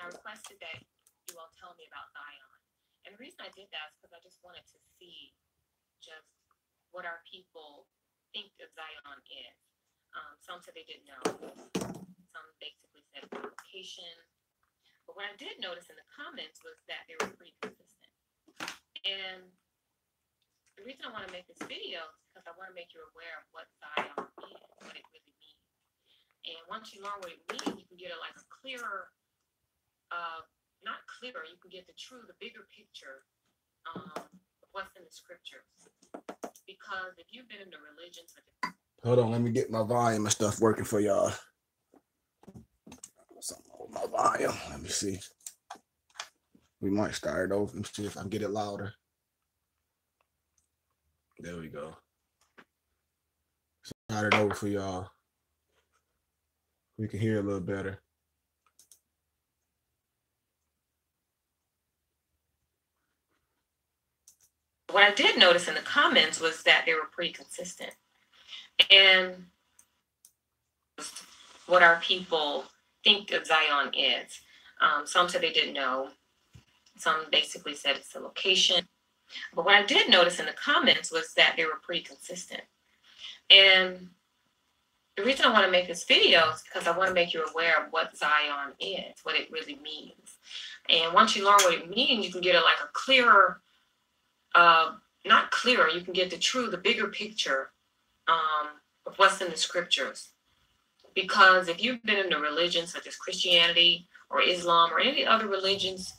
I requested that you all tell me about Zion. And the reason I did that is because I just wanted to see just what our people think of Zion is. Some said they didn't know. Some basically said location. But what I did notice in the comments was that they were pretty consistent. And the reason I want to make this video is because I want to make you aware of what Zion is, what it really means. And once you learn what it means, you can get a clearer, not clearer, you can get the bigger picture of what's in the scriptures. Because if you've been in the religions of hold on, let me get my volume and stuff working for y'all. Something with my volume. Let me see. We might start it over and see if I can get it louder. There we go. Start it over for y'all. We can hear a little better. What I did notice in the comments was that they were pretty consistent. And what our people think of Zion is. Some said they didn't know. Some basically said it's a location. But what I did notice in the comments was that they were pretty consistent. And the reason I want to make this video is because I want to make you aware of what Zion is, what it really means. And once you learn what it means, you can get a clearer, not clearer, you can get the bigger picture of what's in the scriptures. Because if you've been in the religions such as Christianity or Islam or any other religions,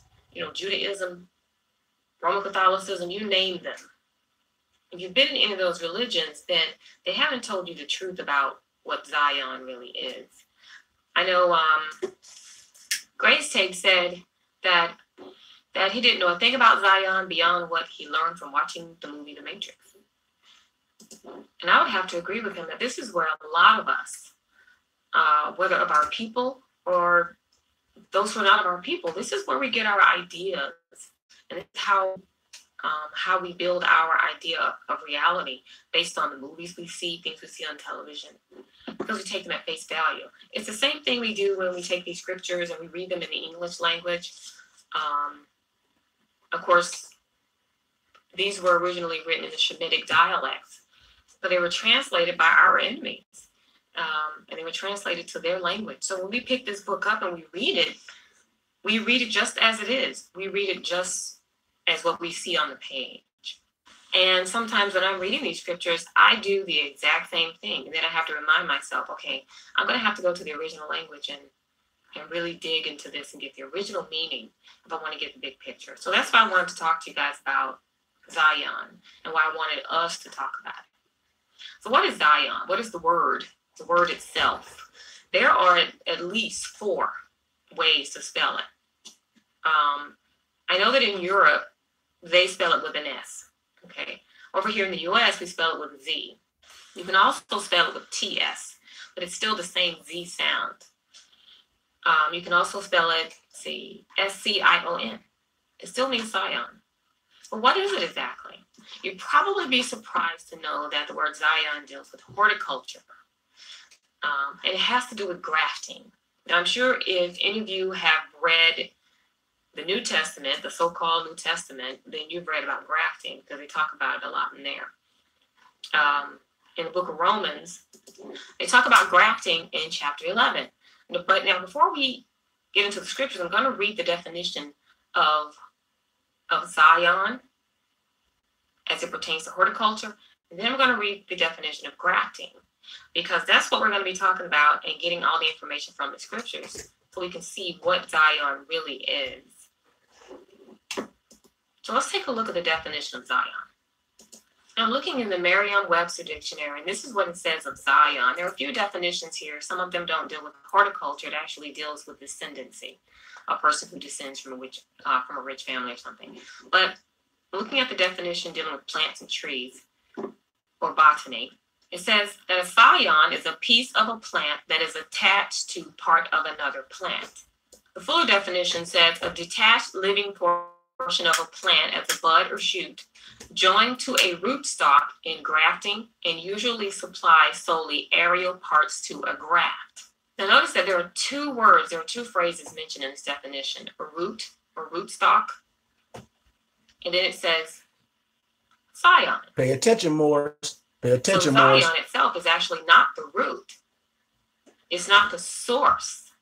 Judaism, Roman Catholicism, you name them. If you've been in any of those religions, then they haven't told you the truth about what Zion really is. I know Grace Tate said that he didn't know a thing about Zion beyond what he learned from watching the movie The Matrix. And I would have to agree with him that this is where a lot of us, whether of our people or those who are not of our people, this is where we get our ideas, and it's how we build our idea of reality based on the movies we see, things we see on television, because we take them at face value. It's the same thing we do when we take these scriptures and we read them in the English language. Of course, these were originally written in the Shemitic dialects, but they were translated by our enemies. And they were translated to their language. So when we pick this book up and we read it just as it is. We read it just as what we see on the page. And sometimes when I'm reading these scriptures, I do the exact same thing. And then I have to remind myself, okay, I'm going to have to go to the original language and really dig into this and get the original meaning if I want to get the big picture. So that's why I wanted to talk to you guys about Zion and why I wanted us to talk about it. So what is Zion? What is the word? The word itself. There are at least 4 ways to spell it. I know that in Europe, they spell it with an S. Okay. Over here in the US, we spell it with a Z. You can also spell it with TS, but it's still the same Z sound. You can also spell it, SCION. It still means Zion. But what is it exactly? You'd probably be surprised to know that the word Zion deals with horticulture. And it has to do with grafting. Now, I'm sure if any of you have read the New Testament, the so-called New Testament, then you've read about grafting because they talk about it a lot in there. In the book of Romans, they talk about grafting in chapter 11. But now, before we get into the scriptures, I'm going to read the definition of Zion as it pertains to horticulture. And then I'm going to read the definition of grafting, because that's what we're going to be talking about and getting all the information from the scriptures so we can see what Zion really is. So let's take a look at the definition of Zion. I'm looking in the Merriam-Webster dictionary, and this is what it says of Zion. There are a few definitions here. Some of them don't deal with horticulture. It actually deals with descendancy, a person who descends from a rich family or something. But looking at the definition dealing with plants and trees, or botany, it says that a scion is a piece of a plant that is attached to part of another plant. The fuller definition says a detached living portion of a plant as a bud or shoot, joined to a rootstock in grafting, and usually supply solely aerial parts to a graft. Now notice that there there are two words, there are two phrases mentioned in this definition: a root or rootstock, and then it says scion. Pay attention, Morris. Pay attention, so Morris. Scion itself is actually not the root. It's not the source,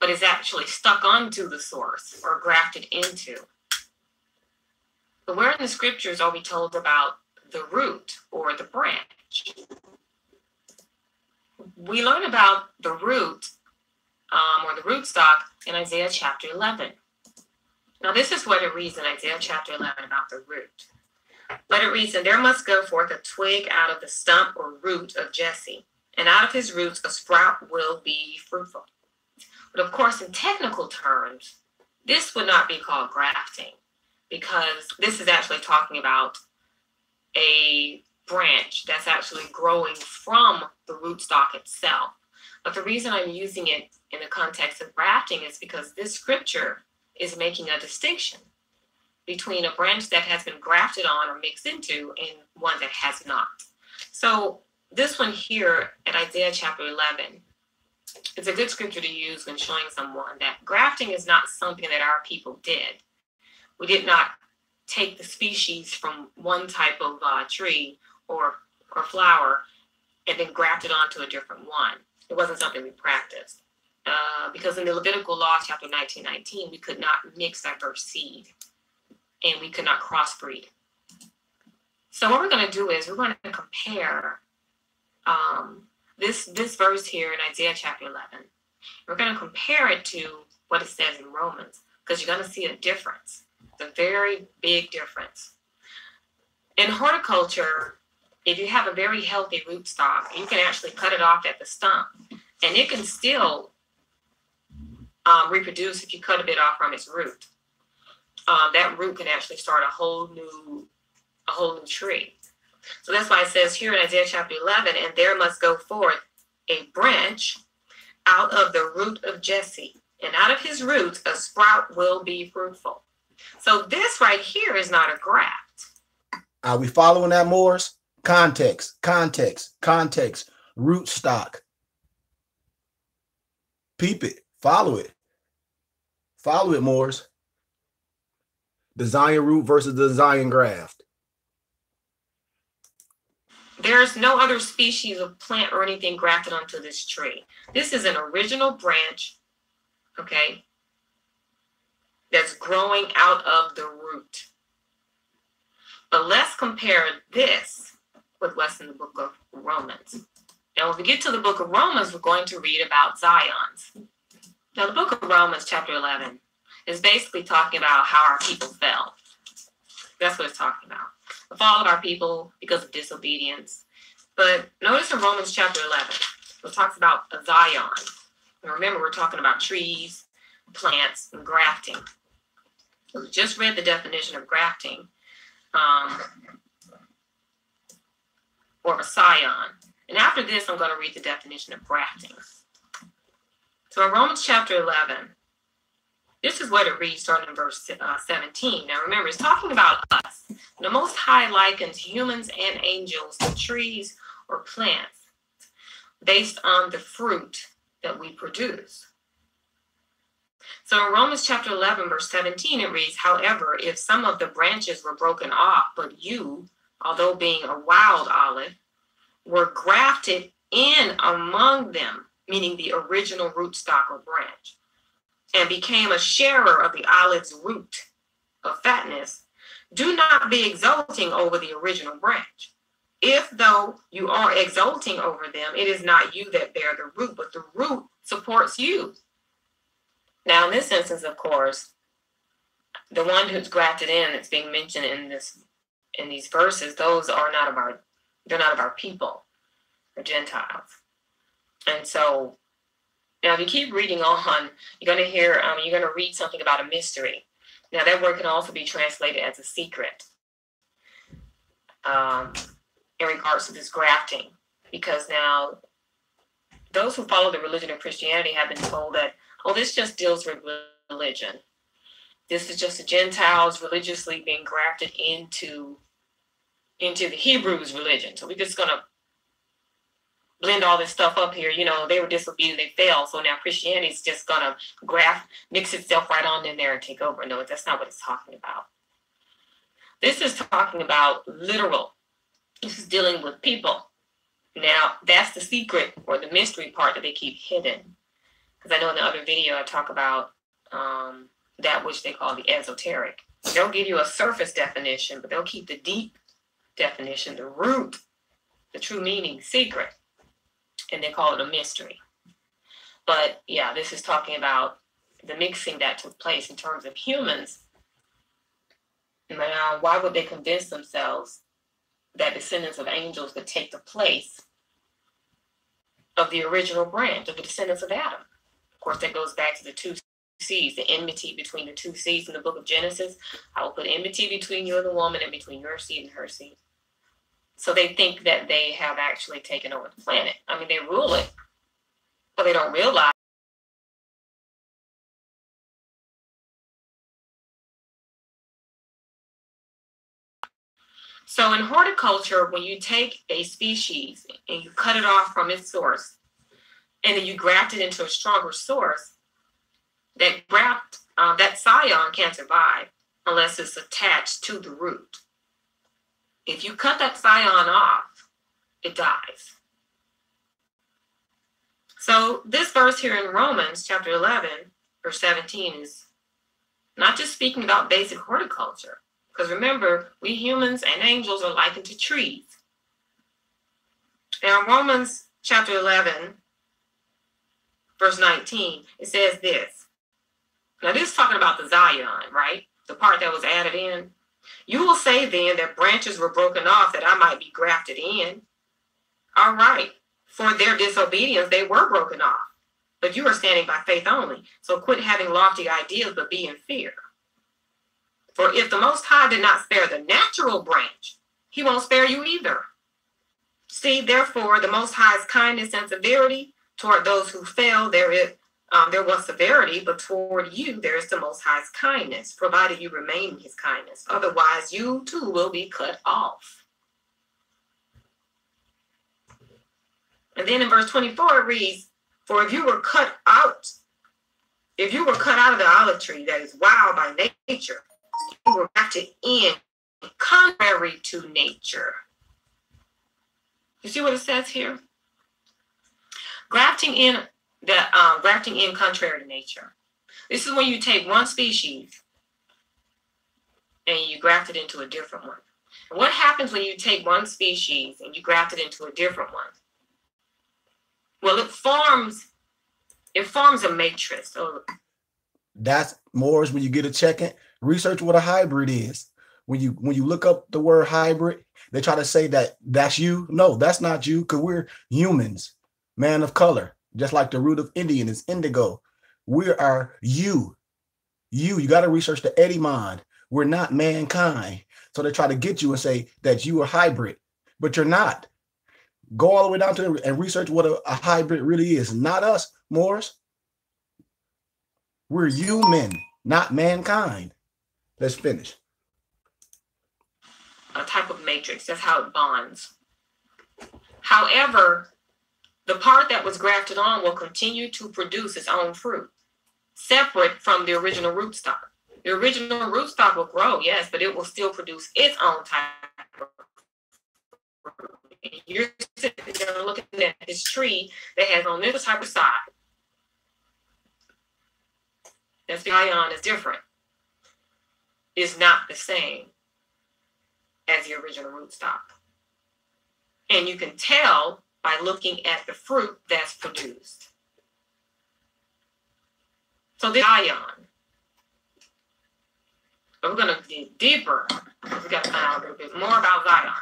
but it's actually stuck onto the source or grafted into. But where in the scriptures are we told about the root or the branch? We learn about the root or the rootstock in Isaiah chapter 11. Now, this is what it reads in Isaiah chapter 11 about the root. But it reads, and there must go forth a twig out of the stump or root of Jesse, and out of his roots a sprout will be fruitful. But of course, in technical terms, this would not be called grafting, because this is actually talking about a branch that's actually growing from the rootstock itself. But the reason I'm using it in the context of grafting is because this scripture is making a distinction between a branch that has been grafted on or mixed into and one that has not. So this one here at Isaiah chapter 11 is a good scripture to use when showing someone that grafting is not something that our people did. We did not take the species from one type of tree or flower and then graft it onto a different one. It wasn't something we practiced. Because in the Levitical law, chapter 19:19, we could not mix diverse seed and we could not crossbreed. So what we're going to do is we're going to compare this verse here in Isaiah chapter 11. We're going to compare it to what it says in Romans, because you're going to see a difference. It's a very big difference. In horticulture, if you have a very healthy rootstock, you can actually cut it off at the stump, and it can still reproduce if you cut a bit off from its root. That root can actually start a whole new tree. So that's why it says here in Isaiah chapter 11, and there must go forth a branch out of the root of Jesse, and out of his roots a sprout will be fruitful. So this right here is not a graft. Are we following that, Morris? Context. Rootstock. Peep it. Follow it. Follow it, Morris. The Zion root versus the Zion graft. There's no other species of plant or anything grafted onto this tree. This is an original branch, okay, that's growing out of the root. But let's compare this with what's in the book of Romans. Now, when we get to the book of Romans, we're going to read about Zions. Now, the book of Romans, chapter 11, is basically talking about how our people fell. That's what it's talking about. The fall of our people because of disobedience. But notice in Romans chapter 11, it talks about a Zion. And remember, we're talking about trees, plants, and grafting. So we just read the definition of grafting, or a scion. And after this, I'm going to read the definition of grafting. So in Romans chapter 11, this is what it reads starting in verse 17. Now remember, it's talking about us. The Most High likens humans and angels to trees or plants based on the fruit that we produce. So in Romans chapter 11, verse 17, it reads, however, if some of the branches were broken off, but you, although being a wild olive, were grafted in among them, meaning the original rootstock or branch, and became a sharer of the olive's root of fatness, do not be exulting over the original branch. If though you are exulting over them, it is not you that bear the root, but the root supports you. Now, in this instance, of course, the one who's grafted in that's being mentioned in these verses, those are not of our people, the Gentiles. And so now, if you keep reading on, you're going to read something about a mystery. Now, that word can also be translated as a secret in regards to this grafting, because now those who follow the religion of Christianity have been told that, oh, this just deals with religion. This is just the Gentiles religiously being grafted into the Hebrews' religion. So we're just going to blend all this stuff up here. They were disobedient, they failed. So now Christianity is just going to mix itself right on in there and take over. No, that's not what it's talking about. This is talking about literal. This is dealing with people. Now, that's the secret or the mystery part that they keep hidden. Because I know in the other video I talk about that which they call the esoteric. They'll give you a surface definition, but they'll keep the deep definition, the root, the true meaning, secret. And they call it a mystery. But yeah, this is talking about the mixing that took place in terms of humans. Now, why would they convince themselves that descendants of angels could take the place of the original branch of the descendants of Adam? Of course, that goes back to the two seeds, the enmity between the two seeds in the book of Genesis. I will put enmity between you and the woman and between your seed and her seed. So they think that they have actually taken over the planet. I mean, they rule it, but they don't realize. So in horticulture, when you take a species and you cut it off from its source, and then you graft it into a stronger source, that scion can't survive unless it's attached to the root. If you cut that scion off, it dies. So this verse here in Romans chapter 11, verse 17 is not just speaking about basic horticulture. Because remember, we humans and angels are likened to trees. Now in Romans chapter 11, verse 19, it says this. Now this is talking about the Zion, right? The part that was added in. You will say then that branches were broken off that I might be grafted in. All right. For their disobedience, they were broken off. But you are standing by faith only. So quit having lofty ideas, but be in fear. For if the Most High did not spare the natural branch, he won't spare you either. See, therefore, the Most High's kindness and severity toward those who fell, there was severity, but toward you there is the Most High's kindness, provided you remain in his kindness. Otherwise, you too will be cut off. And then in verse 24 it reads, for if you were cut out of the olive tree that is wild by nature, you were grafted in contrary to nature. You see what it says here? Grafting in contrary to nature. This is when you take one species and you graft it into a different one. And what happens when you take one species and you graft it into a different one? Well, it forms a matrix. So that's more when you get a check-in. Research what a hybrid is. When you look up the word hybrid, they try to say that that's you. No, that's not you, because we're humans, man of color. Just like the root of Indian is indigo. We are you. You got to research the etymon. We're not mankind. So they try to get you and say that you are hybrid, but you're not. Go all the way down to it and research what a hybrid really is. Not us, Morris. We're human, not mankind. Let's finish. A type of matrix. That's how it bonds. However, the part that was grafted on will continue to produce its own fruit, separate from the original rootstock. The original rootstock will grow, yes, but it will still produce its own type of fruit. And you're sitting there looking at this tree that has on this type of side. That's the ion is different. It's not the same as the original rootstock. And you can tell by looking at the fruit that's produced. So this ion. But we're going to dig deeper. We got to find out a little bit more about Zion.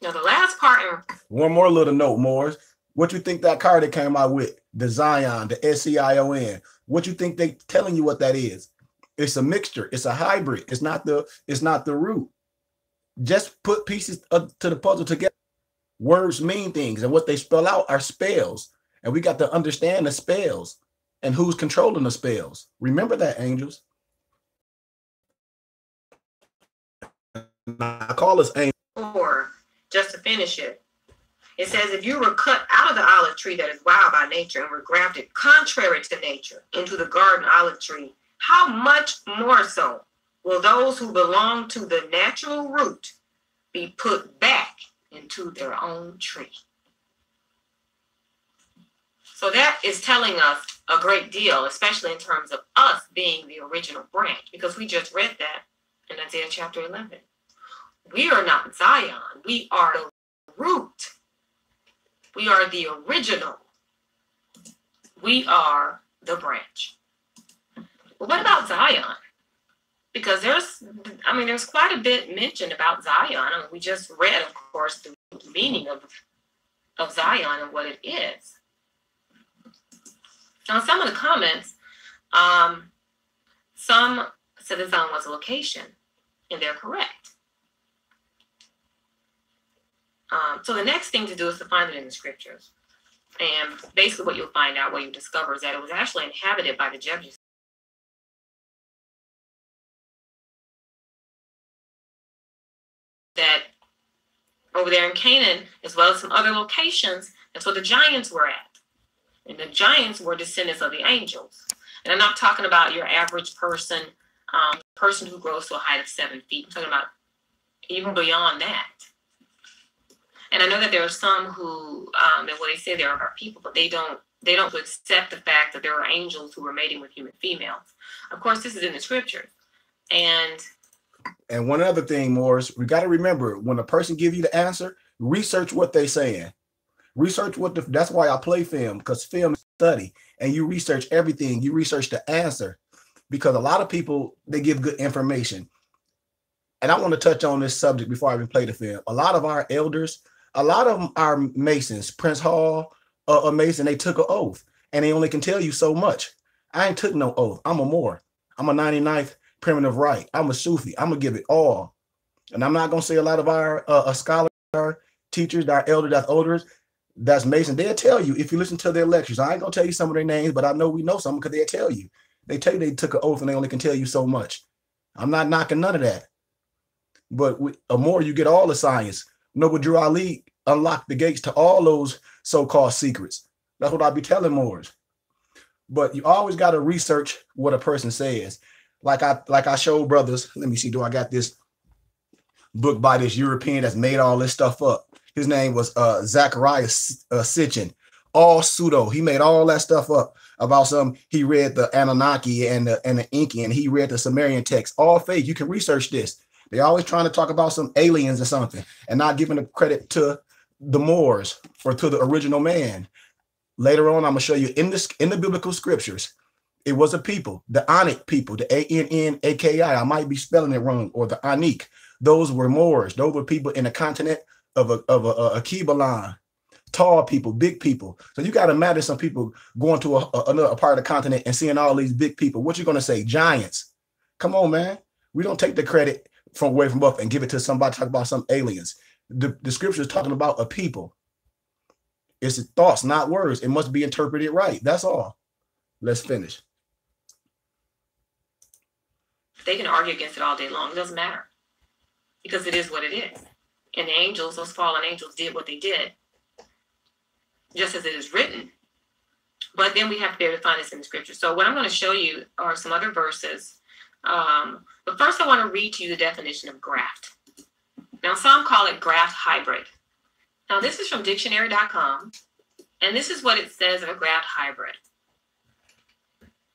Now the last part. One more little note, Morris. What you think that card they came out with? The Zion, the S-C-I-O-N. What you think they telling you what that is? It's a mixture. It's a hybrid. It's not the root. Just put pieces to the puzzle together. Words mean things, and what they spell out are spells. And we got to understand the spells and who's controlling the spells. Remember that, angels. I call us angels. Or just to finish it, It says, if you were cut out of the olive tree that is wild by nature and were grafted contrary to nature into the garden olive tree, how much more so will those who belong to the natural root be put back into their own tree? So that is telling us a great deal, especially in terms of us being the original branch, because we just read that in Isaiah chapter 11. We are not Zion. We are the root. We are the original. We are the branch. But what about Zion? Because there's quite a bit mentioned about Zion. I mean, we just read, of course, the meaning of Zion and what it is. Now, some of the comments, some said that Zion was a location, and they're correct. So the next thing to do is to find it in the scriptures. And basically what you'll find out, what you discover, is that it was actually inhabited by the Jebusites. That over there in Canaan, as well as some other locations, that's where the giants were at. And the giants were descendants of the angels. And I'm not talking about your average person, person who grows to a height of 7 feet. I'm talking about even beyond that. And I know that there are some who, and what they say there are people, but they don't accept the fact that there are angels who were mating with human females. Of course, this is in the scriptures. And one other thing, Morris, we got to remember, when a person give you the answer, research what they're saying. Research that's why I play film, because film is study, and you research everything. You research the answer, because a lot of people, they give good information. And I want to touch on this subject before I even play the film. A lot of our elders, a lot of them are Masons. Prince Hall, a Mason, they took an oath, and they only can tell you so much. I ain't took no oath. I'm a Moor. I'm a 99th primitive right. I'm a Sufi. I'm going to give it all. And I'm not going to say a lot of our scholars, our teachers, our elders, that's older, that's Mason. They'll tell you if you listen to their lectures. I ain't going to tell you some of their names, but I know we know some because they'll tell you. They tell you they took an oath and they only can tell you so much. I'm not knocking none of that. But a Moor, you get all the science. Noble Drew Ali unlocked the gates to all those so-called secrets. That's what I be telling Moors. But you always got to research what a person says. Like I showed brothers. Let me see. Do I got this book by this European that's made all this stuff up? His name was Zachariah Sitchin. All pseudo. He made all that stuff up about some. He read the Anunnaki and the Incan, and he read the Sumerian text. All fake. You can research this. They're always trying to talk about some aliens or something and not giving the credit to the Moors or to the original man. Later on, I'm gonna show you in the biblical scriptures, it was a people, the Anik people, the Annaki. I might be spelling it wrong, or the Anik. Those were Moors. Those were people in the continent of a Kebalan, tall people, big people. So you got to imagine some people going to another part of the continent and seeing all these big people. What you gonna say? Giants? Come on, man. We don't take the credit from away from up and give it to somebody talk about some aliens. The scripture is talking about a people. It's thoughts, not words. It must be interpreted right. That's all. Let's finish. They can argue against it all day long. It doesn't matter, because it is what it is. And the angels, those fallen angels, did what they did, just as it is written. But then we have to be able to find this in the scripture. So what I'm going to show you are some other verses. But first I want to read to you the definition of graft. Now, some call it graft hybrid. Now, this is from dictionary.com, and this is what it says of a graft hybrid.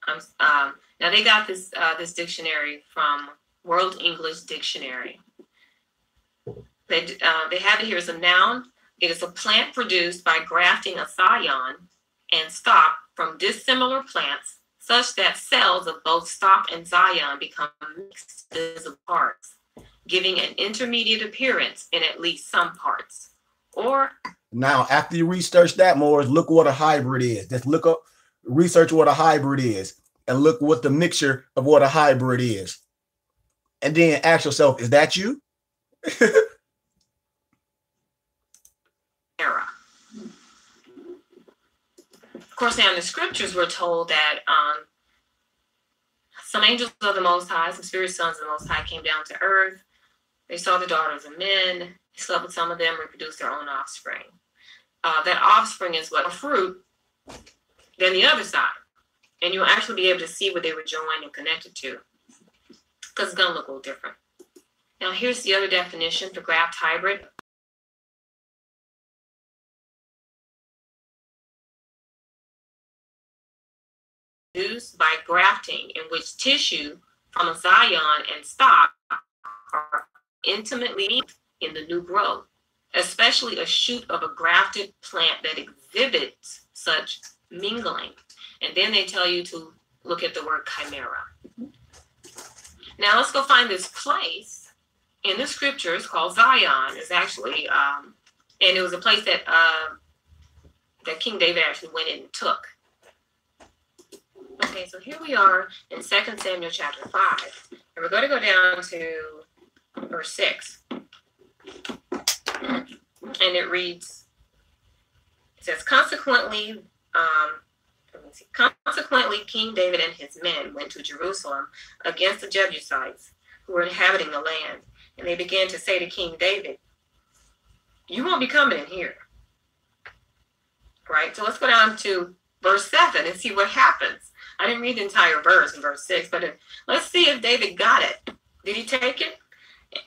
Now, they got this dictionary from World English Dictionary. They have it here as a noun. It is a plant produced by grafting a scion and stock from dissimilar plants, such that cells of both stock and scion become mixed as parts, giving an intermediate appearance in at least some parts. Or now, after you research that more, look what a hybrid is. Just look up, research what a hybrid is, and look what the mixture of what a hybrid is. And then ask yourself, is that you? Era. Of course, now in the scriptures, we're told that some angels of the Most High, some spirit sons of the Most High came down to earth. They saw the daughters of men. They slept with some of them, reproduced their own offspring. that offspring is what? A fruit than the other side. And you'll actually be able to see what they were joined and connected to, because it's going to look a little different. Now, here's the other definition for graft hybrid. Used by grafting, in which tissue from a scion and stock are intimately linked in the new growth, especially a shoot of a grafted plant that exhibits such mingling. And then they tell you to look at the word chimera. Now let's go find this place in the scriptures called Zion. It's actually, and it was a place that that King David actually went in and took. Okay, so here we are in 2 Samuel chapter 5, and we're going to go down to verse 6. And it reads, it says, consequently, King David and his men went to Jerusalem against the Jebusites who were inhabiting the land. And they began to say to King David, you won't be coming in here. Right? So let's go down to verse 7 and see what happens. I didn't read the entire verse in verse 6, but let's see if David got it. Did he take it?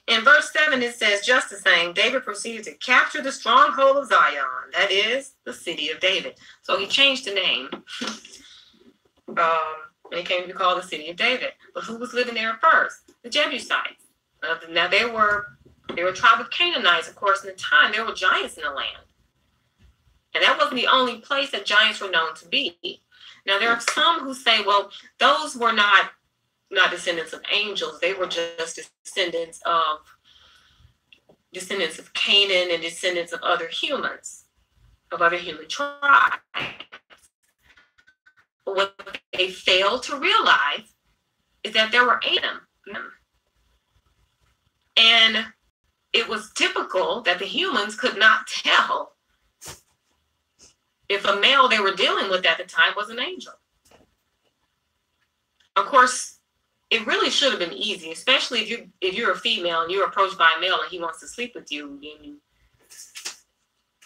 In verse 7, it says, just the same, David proceeded to capture the stronghold of Zion, that is, the city of David. So he changed the name, and it came to be called the city of David. But who was living there first? The Jebusites. Now they were a tribe of Canaanites, of course, in the time. There were giants in the land. And that wasn't the only place that giants were known to be. Now, there are some who say, well, those were not descendants of angels. They were just descendants of Canaan and descendants of other humans, of other human tribes. But what they failed to realize is that there were 8 of them. And it was typical that the humans could not tell if a male they were dealing with at the time was an angel. Of course, it really should have been easy, especially if you're a female and you're approached by a male and he wants to sleep with you, and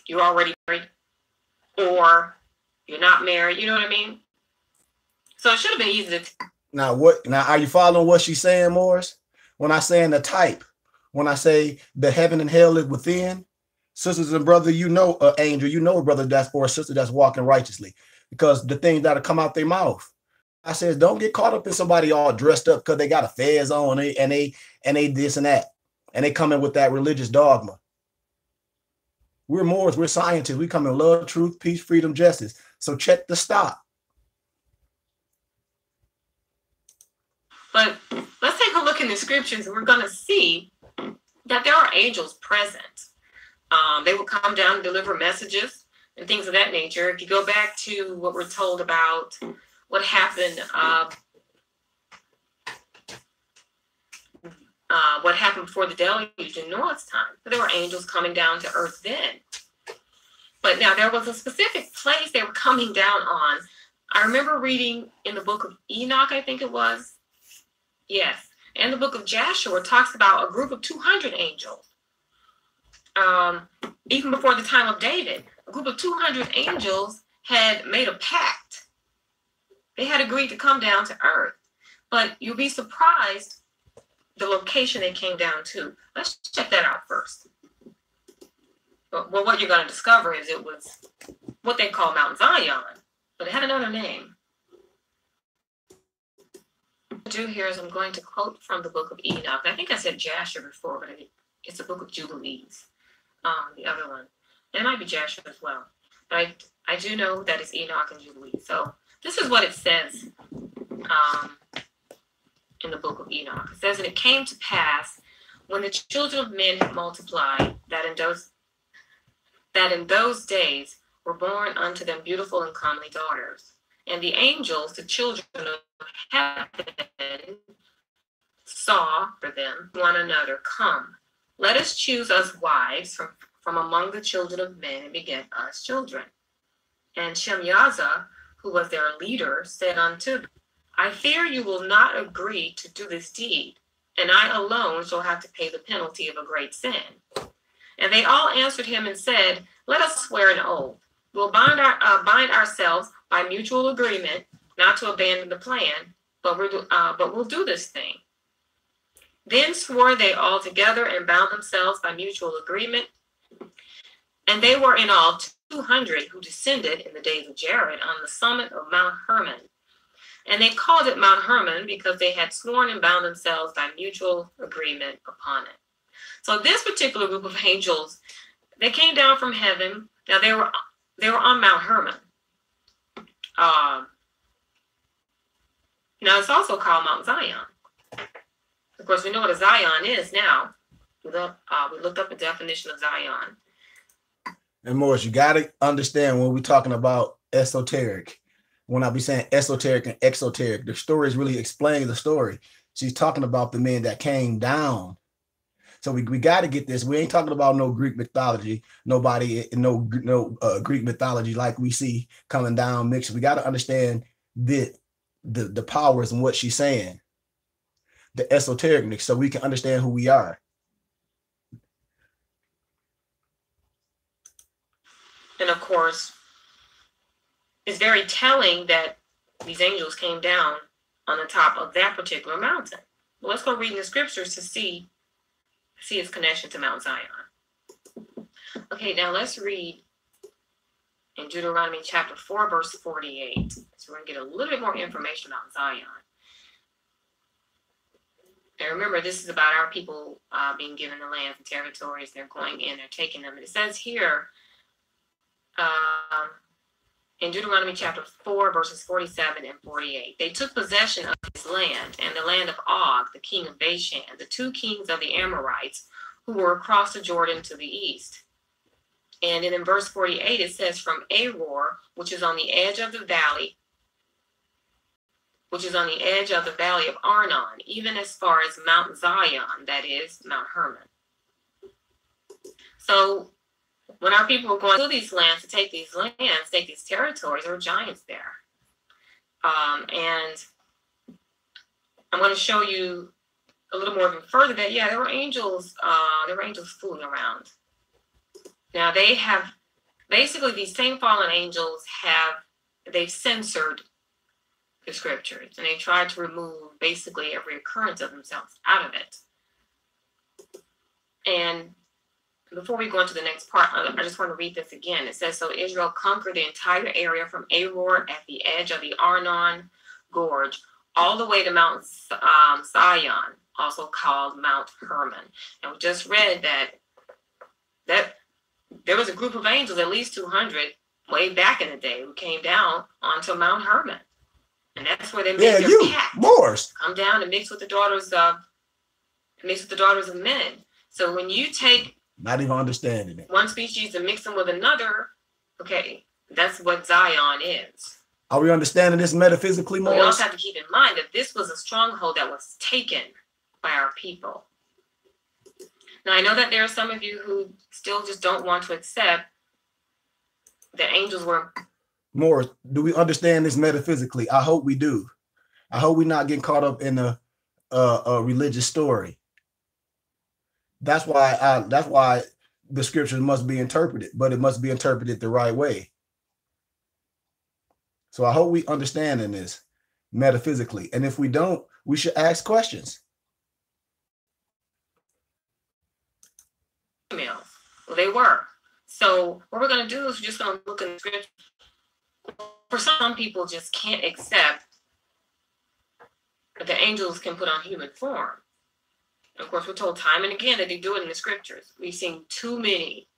you're already married or you're not married. You know what I mean? So it should have been easy to. Now, are you following what she's saying, Morris? When I say in the type, when I say the heaven and hell is within, sisters and brother, you know, angel, you know, a brother that's or a sister that's walking righteously, because the things that'll come out their mouth. I said, don't get caught up in somebody all dressed up because they got a fez on and they this and that, and they come in with that religious dogma. We're Moors, we're scientists. We come in love, truth, peace, freedom, justice. So check the stop. But let's take a look in the scriptures, and we're going to see that there are angels present. They will come down and deliver messages and things of that nature. If you go back to what we're told about what happened before the deluge in Noah's time, there were angels coming down to earth then. But now there was a specific place they were coming down on. I remember reading in the book of Enoch, I think it was. Yes. And the book of Joshua talks about a group of 200 angels. Even before the time of David, a group of 200 angels had made a pact. They had agreed to come down to earth. But you'll be surprised the location they came down to. Let's check that out first. Well, what you're going to discover is it was what they call Mount Zion, but it had another name. What I do here is I'm going to quote from the book of Enoch. I think I said Jasher before, but it's the book of Jubilees, the other one. And it might be Jasher as well. But I do know that it's Enoch and Jubilees. So this is what it says in the book of Enoch. It says, and it came to pass when the children of men had multiplied, that in those days were born unto them beautiful and comely daughters. And the angels, the children of heaven, saw for them one another, come, let us choose us wives from among the children of men and beget us children. And Shemyaza, who was their leader, said unto them, I fear you will not agree to do this deed, and I alone shall have to pay the penalty of a great sin. And they all answered him and said, let us swear an oath. We'll bind ourselves by mutual agreement not to abandon the plan, but we'll do this thing. Then swore they all together and bound themselves by mutual agreement. And they were in all 200 who descended in the days of Jared on the summit of Mount Hermon. And they called it Mount Hermon because they had sworn and bound themselves by mutual agreement upon it. So this particular group of angels, they came down from heaven. Now they were on Mount Hermon. Now it's also called Mount Zion. Of course, we know what a Zion is now. We looked up the definition of Zion. And Morris, you got to understand when we're talking about esoteric, when I be saying esoteric and exoteric, the story is really explaining the story. She's talking about the men that came down. So we got to get this. We ain't talking about no Greek mythology, no Greek mythology like we see coming down mixed. We got to understand the powers and what she's saying, the esotericness, so we can understand who we are. And of course, it's very telling that these angels came down on the top of that particular mountain. Well, let's go read in the scriptures to see its connection to Mount Zion. Okay, now let's read in Deuteronomy chapter 4, verse 48. So we're going to get a little bit more information about Zion. And remember, this is about our people being given the lands and territories. They're going in, they're taking them. And it says here, in Deuteronomy chapter 4, verses 47 and 48, they took possession of his land and the land of Og, the king of Bashan, the two kings of the Amorites who were across the Jordan to the east. And then in verse 48, it says, from Aror, which is on the edge of the valley of Arnon, even as far as Mount Zion, that is Mount Hermon. So when our people were going to these lands, to take these lands, take these territories, there were giants there. And I'm going to show you a little more even further that, yeah, there were angels fooling around. Now they have, basically these same fallen angels they've censored the scriptures, and they tried to remove basically every occurrence of themselves out of it. And before we go into the next part, I just want to read this again. It says, so Israel conquered the entire area from Aror at the edge of the Arnon Gorge all the way to Mount Zion, also called Mount Hermon. And we just read that there was a group of angels, at least 200, way back in the day, who came down onto Mount Hermon. And that's where they made their pact. Morris. Come down and mix with the daughters of men. So when you take not even understanding it, one species and mix them with another, okay, that's what Zion is. Are we understanding this metaphysically, Morris? We also have to keep in mind that this was a stronghold that was taken by our people. Now, I know that there are some of you who still just don't want to accept that angels were. Morris, do we understand this metaphysically? I hope we do. I hope we're not getting caught up in a religious story. That's why the scriptures must be interpreted, but it must be interpreted the right way. So I hope we understand this metaphysically. And if we don't, we should ask questions. Well, they were. So what we're going to do is we're just going to look at the scripture. For some people just can't accept that the angels can put on human form. And of course, we're told time and again that they do it in the scriptures. We've seen too many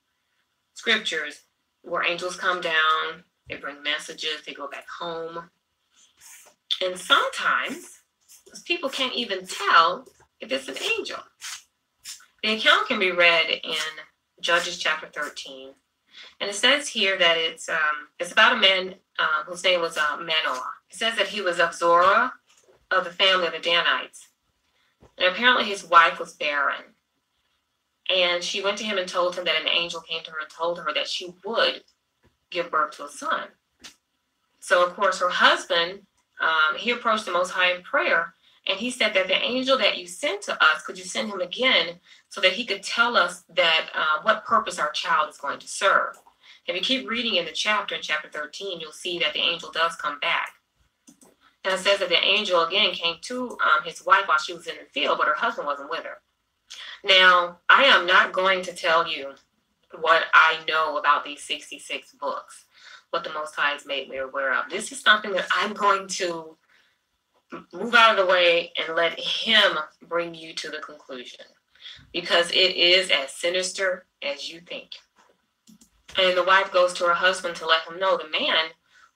scriptures where angels come down, they bring messages, they go back home. And sometimes people can't even tell if it's an angel. The account can be read in Judges chapter 13. And it says here that it's about a man whose name was Manoah. It says that he was of Zorah, of the family of the Danites. And apparently his wife was barren. And she went to him and told him that an angel came to her and told her that she would give birth to a son. So, of course, her husband, he approached the Most High in prayer. And he said that the angel that you sent to us, could you send him again so that he could tell us that what purpose our child is going to serve? If you keep reading in the chapter, in chapter 13, you'll see that the angel does come back. And it says that the angel again came to his wife while she was in the field, but her husband wasn't with her. Now, I am not going to tell you what I know about these 66 books, what the Most High has made me aware of. This is something that I'm going to move out of the way and let him bring you to the conclusion, because it is as sinister as you think. And the wife goes to her husband to let him know the man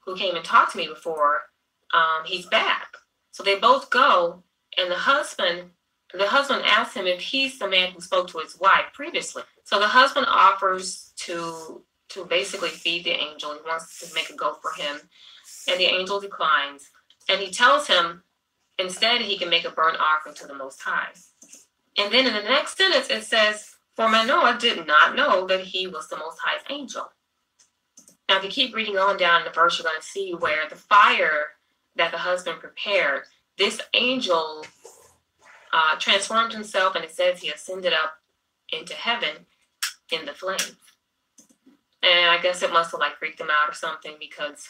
who came and talked to me before, he's back. So they both go, and the husband asks him if he's the man who spoke to his wife previously. So the husband offers to basically feed the angel. He wants to make a go for him, and the angel declines. And he tells him instead he can make a burnt offering to the Most High. And then in the next sentence it says, for Manoah did not know that he was the Most High's angel. Now, if you keep reading on down in the verse, you're going to see where the fire that the husband prepared, this angel transformed himself, and it says he ascended up into heaven in the flames. And I guess it must have freaked him out or something, because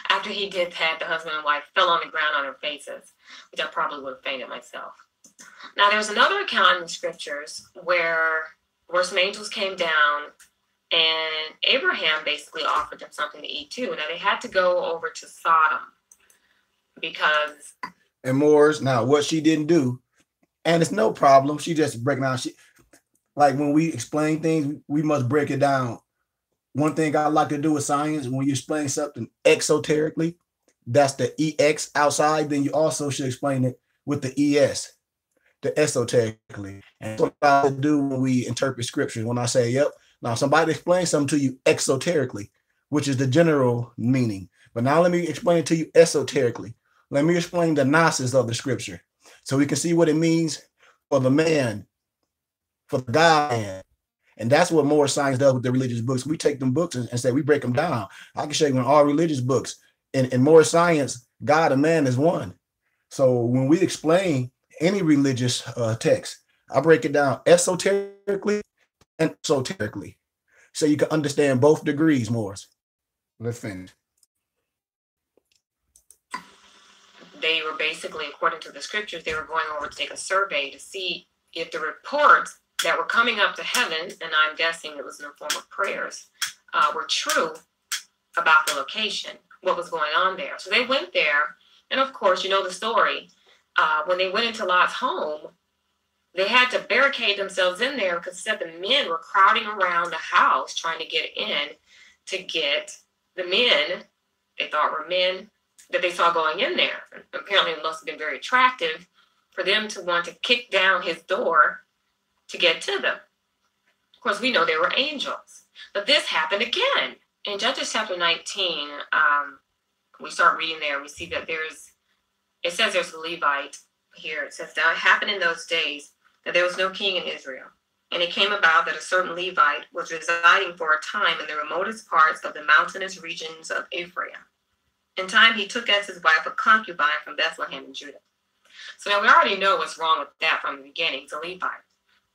after he did that, the husband and wife fell on the ground on their faces, which I probably would have fainted myself. Now, there's another account in the scriptures where some angels came down, and Abraham basically offered them something to eat too. Now, they had to go over to Sodom because... And Moors, now what she didn't do, and it's no problem, she just break down. Like when we explain things, we must break it down. One thing I like to do with science, when you explain something exoterically, that's the EX outside, then you also should explain it with the ES. The esoterically. And that's what I do when we interpret scriptures. When I say, yep, now somebody explains something to you exoterically, which is the general meaning. But now let me explain it to you esoterically. Let me explain the gnosis of the scripture so we can see what it means for the man, for the God man. And that's what more science does with the religious books. We take them books and say we break them down. I can show you in all religious books. In more science, God and man is one. So when we explain any religious text, I break it down esoterically and esoterically, so you can understand both degrees more. Let's finish. They were basically, according to the scriptures, they were going over to take a survey to see if the reports that were coming up to heaven, and I'm guessing it was in the form of prayers, were true about the location, what was going on there. So they went there, and of course, you know the story. When they went into Lot's home, they had to barricade themselves in there because the men were crowding around the house trying to get in to get the men they thought were men that they saw going in there. Apparently, it must have been very attractive for them to want to kick down his door to get to them. Of course, we know they were angels. But this happened again. In Judges chapter 19, we start reading there, we see that it says there's a Levite here. It says, now it happened in those days that there was no king in Israel. And it came about that a certain Levite was residing for a time in the remotest parts of the mountainous regions of Ephraim. In time, he took as his wife a concubine from Bethlehem in Judah. So now we already know what's wrong with that from the beginning. It's a Levite.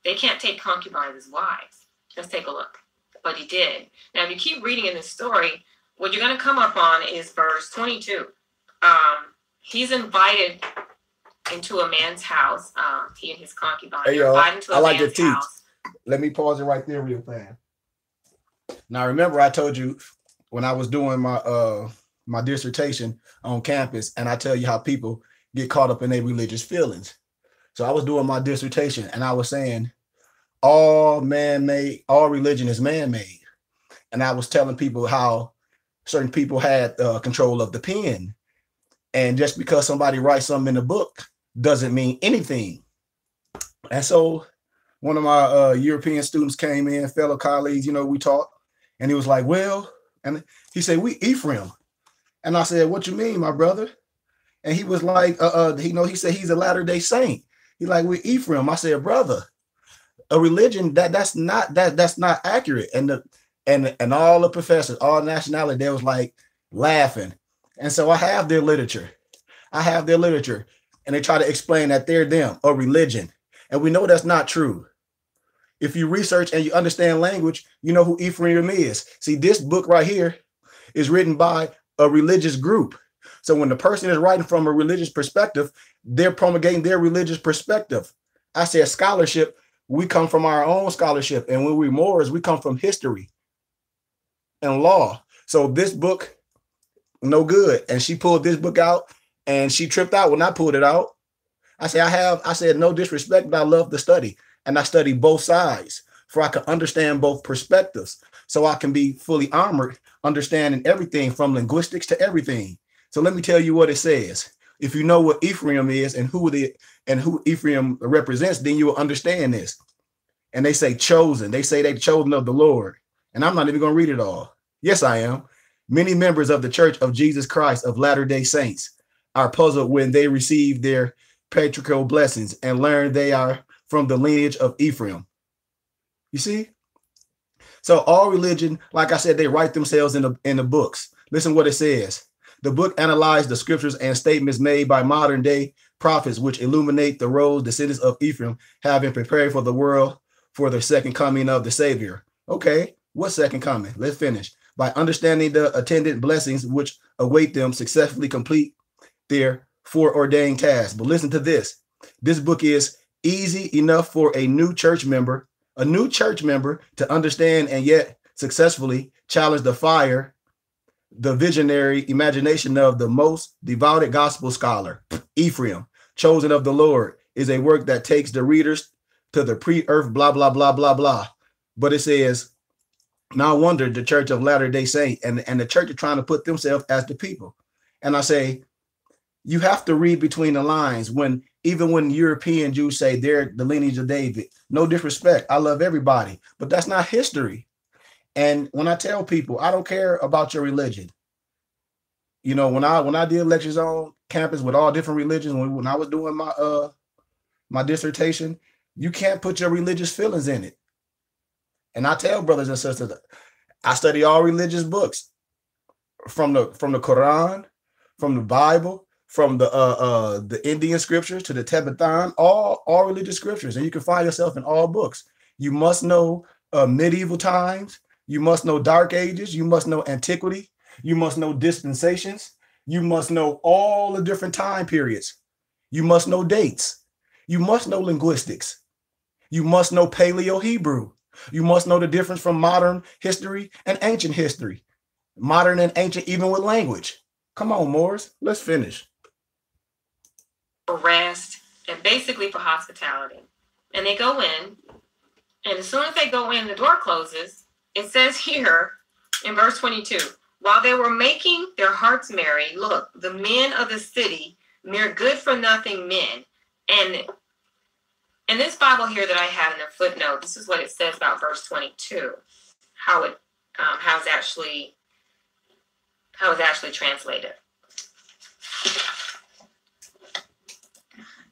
They can't take concubines as wives. Let's take a look. But he did. Now, if you keep reading in this story, what you're going to come up on is verse 22. He's invited into a man's house. He and his concubine. Hey, yo, I like to teach. House. Let me pause it right there real fast. Now, remember I told you when I was doing my dissertation on campus, and I tell you how people get caught up in their religious feelings. So I was doing my dissertation, and I was saying all man-made, all religion is man-made. And I was telling people how certain people had control of the pen. And just because somebody writes something in a book doesn't mean anything. And so one of my European students came in, fellow colleagues, we talked, and he was like, well, and he said, we Ephraim. And I said, what you mean, my brother? And he was like, he said he's a Latter-day Saint. He's like, we Ephraim. I said, brother, a religion that's not accurate. And all the professors, all nationality, they was like laughing. And so I have their literature. and they try to explain that they're them, a religion. And we know that's not true. If you research and you understand language, you know who Ephraim is. See, this book right here is written by a religious group. So when the person is writing from a religious perspective, they're promulgating their religious perspective. I said scholarship, we come from our own scholarship. And when we're Moors, we come from history and law. So this book, no good. And she pulled this book out and she tripped out when I pulled it out. I said, no disrespect, but I love to study. And I study both sides for I can understand both perspectives. So I can be fully armored, understanding everything from linguistics to everything. So let me tell you what it says. If you know what Ephraim is and who Ephraim represents, then you will understand this. And they say chosen. They say they're chosen of the Lord. And I'm not even going to read it all. Yes, I am. Many members of the Church of Jesus Christ of Latter-day Saints are puzzled when they receive their patriarchal blessings and learn they are from the lineage of Ephraim. You see? So all religion, like I said, they write themselves in the books. Listen what it says. The book analyzed the scriptures and statements made by modern day prophets, which illuminate the road descendants of Ephraim have been prepared for the world for the second coming of the Savior. Okay, what second coming? Let's finish. By understanding the attendant blessings which await them successfully complete their foreordained tasks. But listen to this. This book is easy enough for a new church member to understand and yet successfully challenge the visionary imagination of the most devoted gospel scholar. Ephraim, chosen of the Lord, is a work that takes the readers to the pre-earth blah, blah, blah, blah, blah. But it says, no wonder the Church of Latter-day Saints and the church are trying to put themselves as the people. And I say, you have to read between the lines even when European Jews say they're the lineage of David. No disrespect. I love everybody, but that's not history. And when I tell people, I don't care about your religion. You know, when I did lectures on campus with all different religions, when I was doing my dissertation, you can't put your religious feelings in it. And I tell brothers and sisters, I study all religious books from the Quran, from the Bible, from the Indian scriptures to the Tibetan, all religious scriptures, and you can find yourself in all books. You must know medieval times. You must know dark ages. You must know antiquity. You must know dispensations. You must know all the different time periods. You must know dates. You must know linguistics. You must know Paleo Hebrew. You must know the difference from modern history and ancient history. Modern and ancient, even with language. Come on, Morris, let's finish. For rest and basically for hospitality. And they go in, and as soon as they go in, the door closes. It says here in verse 22, while they were making their hearts merry, look, the men of the city, mere good-for-nothing men. And in this Bible here that I have in the footnote, this is what it says about verse 22, how it's actually translated.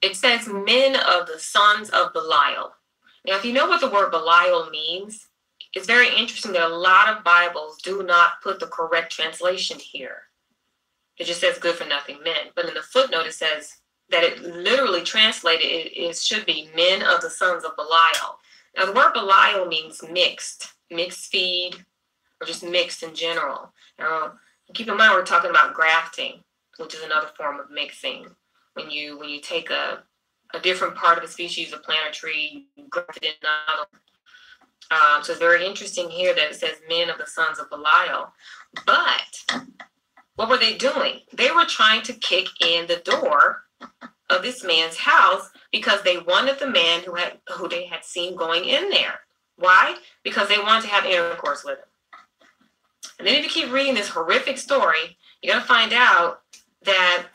It says men of the sons of Belial. Now, if you know what the word Belial means, it's very interesting that a lot of Bibles do not put the correct translation here. It just says good for nothing men. But in the footnote, it says that it literally translated, it should be men of the sons of Belial. Now, the word Belial means mixed feed, or just mixed in general. Now, keep in mind, we're talking about grafting, which is another form of mixing. When you take a different part of a species, a plant or tree, you graft it in another. So it's very interesting here that it says men of the sons of Belial. But what were they doing? They were trying to kick in the door of this man's house because they wanted the man who they had seen going in there. Why? Because they wanted to have intercourse with him. And then if you keep reading this horrific story, you're going to find out that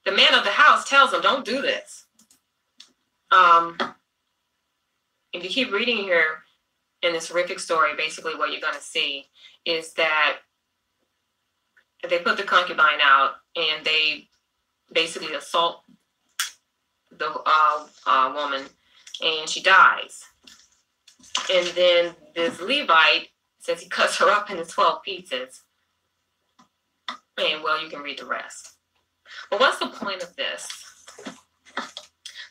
the man of the house tells them, don't do this. If you keep reading here in this horrific story, basically what you're going to see is that they put the concubine out and they basically assault the woman, and she dies. And then this Levite says he cuts her up into 12 pieces. And well, you can read the rest. But what's the point of this?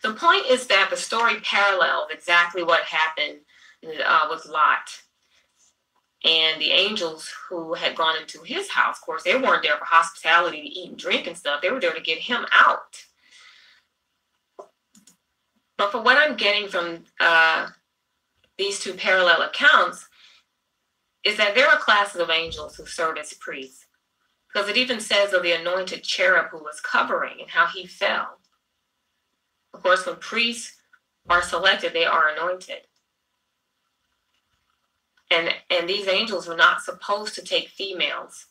The point is that the story parallels exactly what happened with Lot and the angels who had gone into his house. Of course, they weren't there for hospitality to eat and drink and stuff. They were there to get him out. But for what I'm getting from these two parallel accounts is that there are classes of angels who serve as priests. Because it even says of the anointed cherub who was covering and how he fell. Of course, when priests are selected, they are anointed. And these angels were not supposed to take females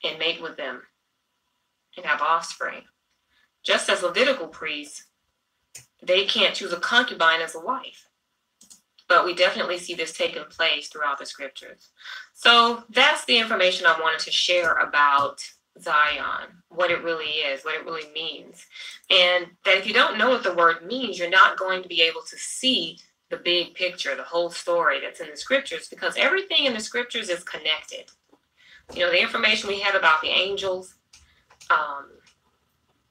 and mate with them and have offspring. Just as Levitical priests, they can't choose a concubine as a wife. But we definitely see this taking place throughout the scriptures. So that's the information I wanted to share about Zion, what it really is, what it really means. And that if you don't know what the word means, you're not going to be able to see the big picture, the whole story that's in the scriptures, because everything in the scriptures is connected. You know, the information we have about the angels,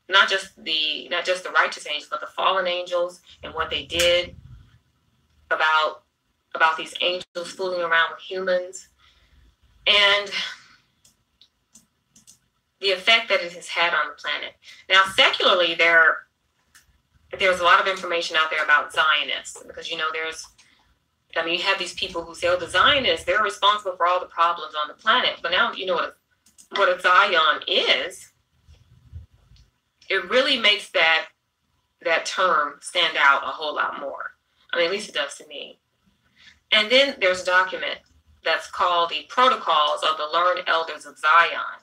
not just the righteous angels, but the fallen angels and what they did about these angels fooling around with humans, and the effect that it has had on the planet. Now, secularly, there's a lot of information out there about Zionists, because, you know, you have these people who say, oh, the Zionists, they're responsible for all the problems on the planet. But now, you know what a Zion is. It really makes that term stand out a whole lot more. I mean, at least it does to me. And then there's a document that's called the Protocols of the Learned Elders of Zion.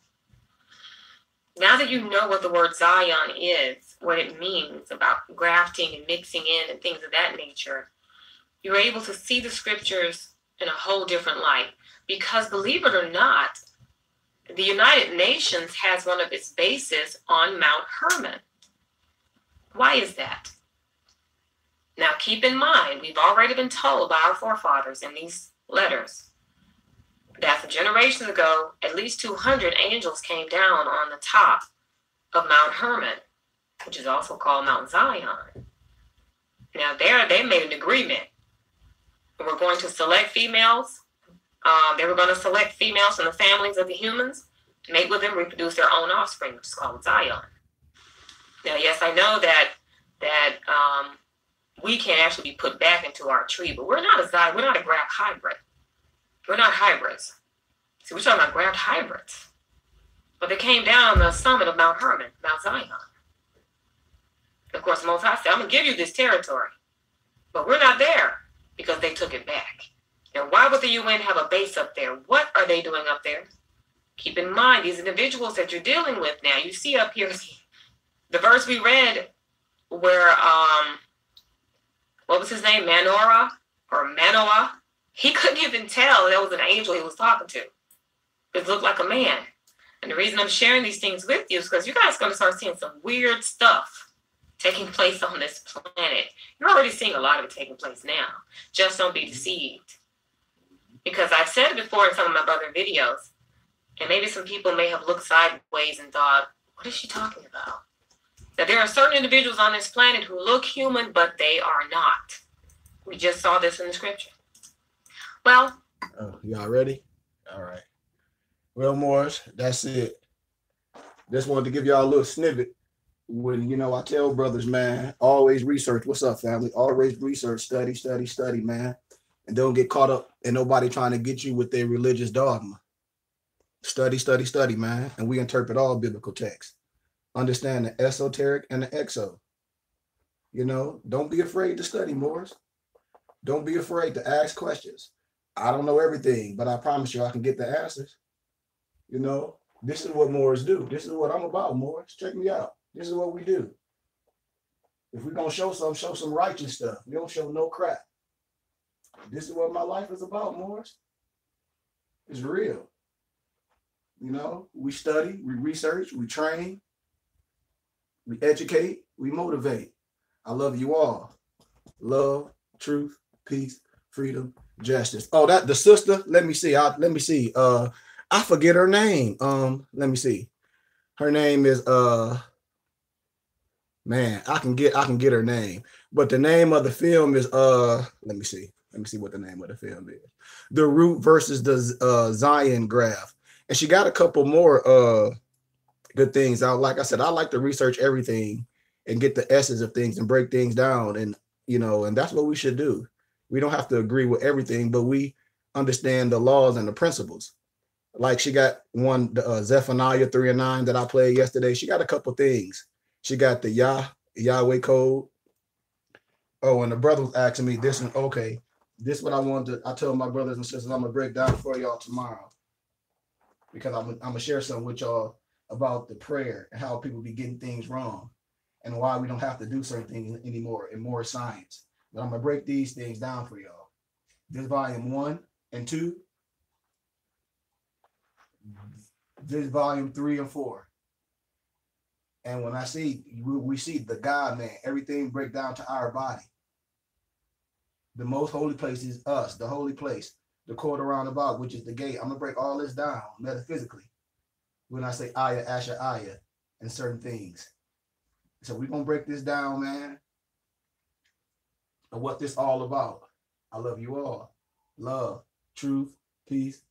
Now that you know what the word Zion is, what it means about grafting and mixing in and things of that nature, you're able to see the scriptures in a whole different light. Because believe it or not, the United Nations has one of its bases on Mount Hermon. Why is that? Now, keep in mind, we've already been told by our forefathers in these letters that some generations ago, at least 200 angels came down on the top of Mount Hermon, which is also called Mount Zion. Now, they made an agreement. We're going to select females. They were going to select females from the families of the humans, mate with them, reproduce their own offspring, which is called Zion. Now, yes, I know that we can actually be put back into our tree, but we're not a graft hybrid. We're not hybrids. See, we're talking about graft hybrids. But they came down on the summit of Mount Hermon, Mount Zion. Of course, the Most High said, I'm going to give you this territory. But we're not there because they took it back. Now, why would the UN have a base up there? What are they doing up there? Keep in mind, these individuals that you're dealing with now, you see up here, the verse we read where, what was his name? Manoah? He couldn't even tell that was an angel he was talking to. It looked like a man. And the reason I'm sharing these things with you is because you guys are going to start seeing some weird stuff taking place on this planet. You're already seeing a lot of it taking place now. Just don't be deceived. Because I've said it before in some of my other videos, and maybe some people may have looked sideways and thought, what is she talking about? That there are certain individuals on this planet who look human, but they are not. We just saw this in the scripture. Well. Oh, y'all ready? All right. Well, Morris, that's it. Just wanted to give y'all a little snippet. When, I tell brothers, man, always research. What's up, family? Always research, study, man. And don't get caught up in nobody trying to get you with their religious dogma. Study, man. And we interpret all biblical texts. Understand the esoteric and the exo. Don't be afraid to study, Morris. Don't be afraid to ask questions. I don't know everything, but I promise you I can get the answers. This is what Morris do. This is what I'm about, Morris. Check me out. This is what we do. If we're going to show some righteous stuff. We don't show no crap. This is what my life is about, Morris. It's real. We study, we research, we train, we educate, we motivate. I love you all. Love, truth, peace, freedom, justice. Oh, that the sister. Let me see. I forget her name. Let me see. Her name is Man, I can get her name. But the name of the film is let me see. Let me see what the name of the film is. The Root versus the Zion Graft. And she got a couple more good things out. Like I said, I like to research everything and get the essence of things and break things down. And and that's what we should do. We don't have to agree with everything, but we understand the laws and the principles. Like she got one, Zephaniah 3 and 9 that I played yesterday. She got a couple things. She got the Yahweh code. Oh, and the brother was asking me this one. Okay, this what I wanted to. I told my brothers and sisters I'm gonna break down for y'all tomorrow because I'm gonna share something with y'all about the prayer and how people be getting things wrong and why we don't have to do certain things anymore and more science. But I'm gonna break these things down for y'all. This volume 1 and 2. This volume 3 and 4. And when I see, we see the God man, everything break down to our body. The most holy place is us, the holy place, the court around about, which is the gate. I'm gonna break all this down metaphysically when I say Aya, Asher, Aya, and certain things. So we're gonna break this down, man, and what this all about. I love you all. Love, truth, peace,